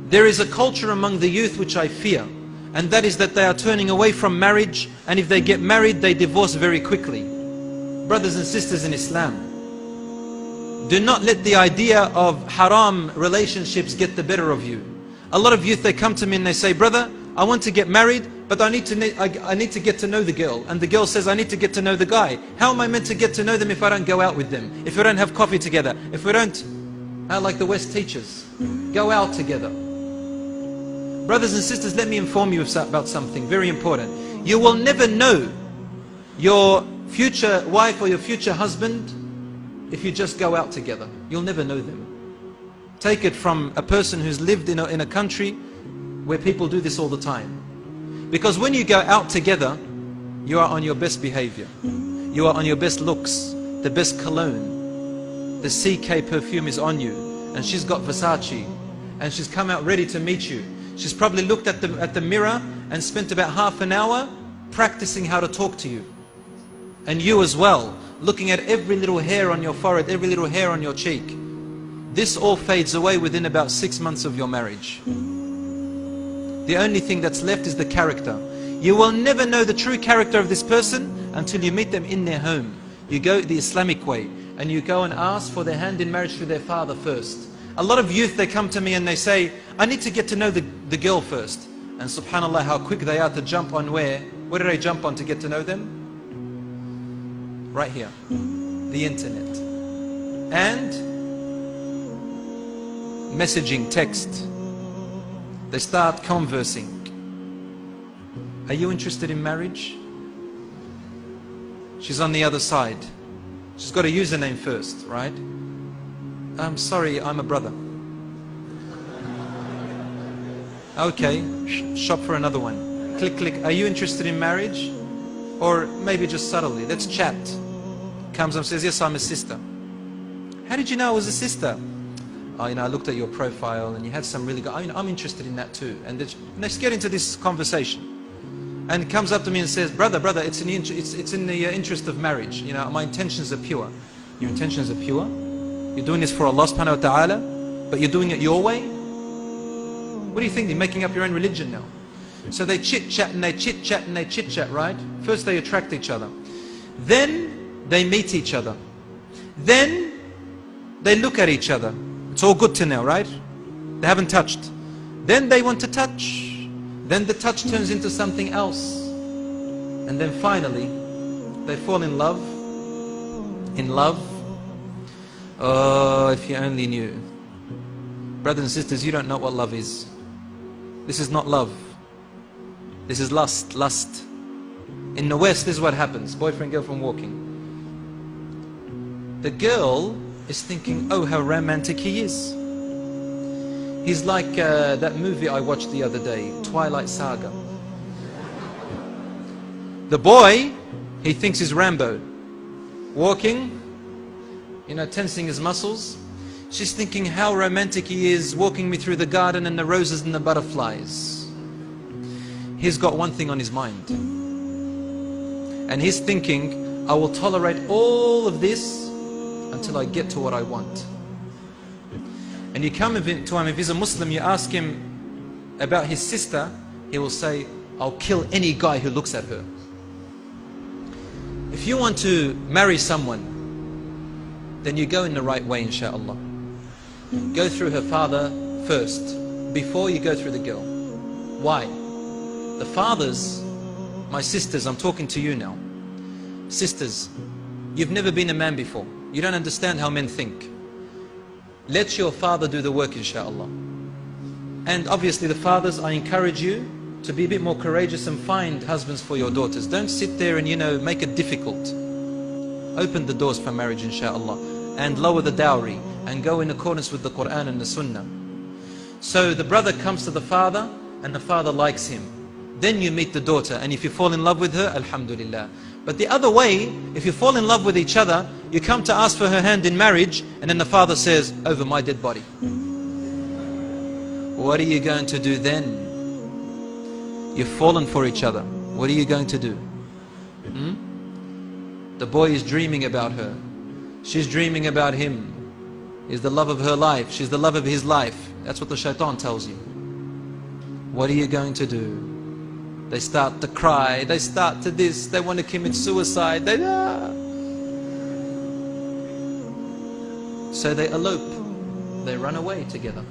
There is a culture among the youth which I fear, and that is that they are turning away from marriage, and if they get married, they divorce very quickly. Brothers and sisters in Islam, do not let the idea of haram relationships get the better of you. A lot of youth, they come to me and they say, brother, I want to get married, but I need to get to know the girl. And the girl says, I need to get to know the guy. How am I meant to get to know them if I don't go out with them? If we don't have coffee together? If we don't, like the West teaches, go out together? Brothers and sisters, let me inform you about something very important. You will never know your future wife or your future husband if you just go out together. You'll never know them. Take it from a person who's lived in a country where people do this all the time. Because when you go out together, you are on your best behavior. You are on your best looks, the best cologne. The CK perfume is on you, and she's got Versace, and she's come out ready to meet you. She's probably looked at the mirror and spent about half an hour practicing how to talk to you. And you as well, looking at every little hair on your forehead, every little hair on your cheek. This all fades away within about 6 months of your marriage. The only thing that's left is the character. You will never know the true character of this person until you meet them in their home. You go the Islamic way, and you go and ask for their hand in marriage to their father first. A lot of youth, they come to me and they say, I need to get to know the girl first. And subhanAllah, how quick they are to jump on where? Where do they jump on to get to know them? Right here, the internet. And messaging, text. They start conversing. Are you interested in marriage? She's on the other side. She's got a username first, right? I'm sorry, I'm a brother. Okay, shop for another one. Click, click. Are you interested in marriage? Or maybe just subtly, let's chat. Comes up and says, yes, I'm a sister. How did you know I was a sister? Oh, I looked at your profile and you had some really good, I'm interested in that too. And let's get into this conversation. And comes up to me and says, brother, it's in the interest of marriage. My intentions are pure. Your intentions are pure? You're doing this for Allah subhanahu wa ta'ala, but you're doing it your way? What do you think? You're making up your own religion now. So they chit-chat and they chit-chat and they chit-chat, right? First they attract each other. Then they meet each other. Then they look at each other. It's all good to now, right? They haven't touched. Then they want to touch. Then the touch turns into something else. And then finally, they fall in love. In love. Oh, if you only knew. Brothers and sisters, you don't know what love is. This is not love. This is lust. Lust. In the West, this is what happens. Boyfriend, girlfriend walking. The girl is thinking, oh, how romantic he is. He's like that movie I watched the other day, Twilight Saga. The boy, he thinks he's Rambo. Walking, tensing his muscles. She's thinking how romantic he is, walking me through the garden and the roses and the butterflies. He's got one thing on his mind. And he's thinking, I will tolerate all of this until I get to what I want. And you come to him, if he's a Muslim, you ask him about his sister, he will say, I'll kill any guy who looks at her. If you want to marry someone, then you go in the right way, inshallah. Go through her father first, before you go through the girl. Why? The fathers, my sisters, I'm talking to you now. Sisters, you've never been a man before. You don't understand how men think. Let your father do the work, inshallah. And obviously the fathers, I encourage you to be a bit more courageous and find husbands for your daughters. Don't sit there and make it difficult. Open the doors for marriage, inshallah, and lower the dowry and go in accordance with the Quran and the Sunnah. So the brother comes to the father and the father likes him. Then you meet the daughter, and if you fall in love with her, alhamdulillah. But the other way, if you fall in love with each other, you come to ask for her hand in marriage, and then the father says, over my dead body. What are you going to do then? You've fallen for each other. What are you going to do? The boy is dreaming about her. She's dreaming about him. He's the love of her life. She's the love of his life. That's what the shaitan tells you. What are you going to do? They start to cry, they start to this, they want to commit suicide, So they elope, they run away together.